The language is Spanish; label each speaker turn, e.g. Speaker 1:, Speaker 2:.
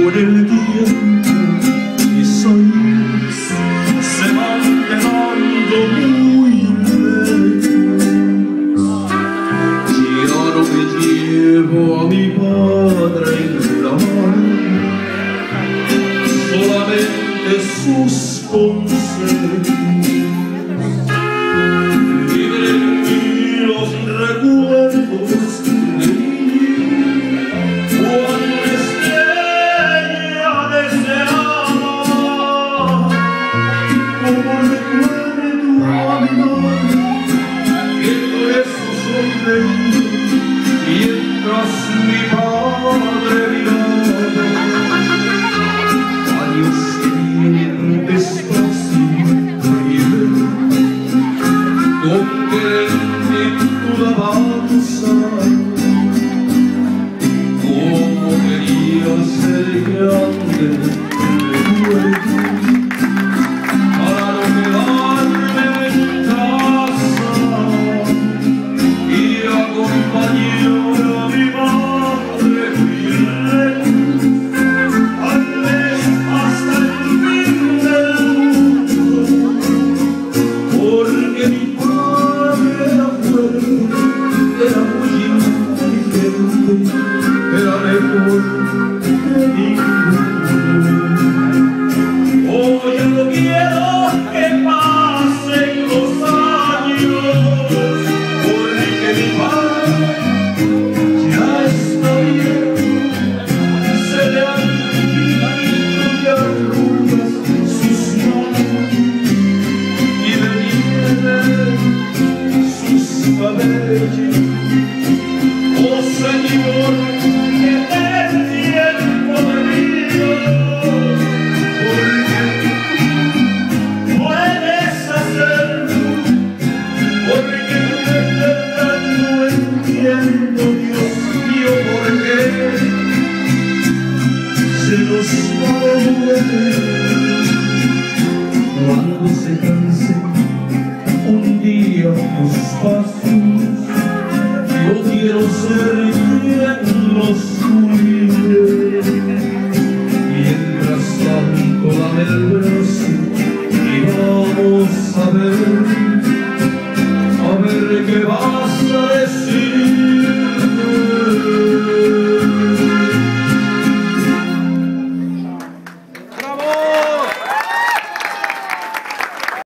Speaker 1: por el tiempo mis oídos se van quedando muy lejos. Ya no me llevo a mi padre en la mano, solamente sus consejos. Viven en mí los recuerdos de niño, cuando una estrella deseaba, como recuerdo a mi madre, que por eso sonreí mientras mi padre miraba. Años que vienen despacio y con que en tu alabanza, como quería ser grande, para no quedarme en casa y acompañar a mi madre fiel, tal vez hasta el fin del mundo, porque mi padre era fuerte, era muy inteligente, era mejor que ninguno. Oh, ya no quiero que pasen los años, porque mi padre ya está viejo, se le han quitado de arrugas sus manos y de nieve sus cabellos. Oh Señor, que el tiempo de vida, porque puedes hacerlo, porque de verdad no entiendo, Dios mío, por qué se nos va a mover. Cuando se canse un día tus pasos, yo quiero ser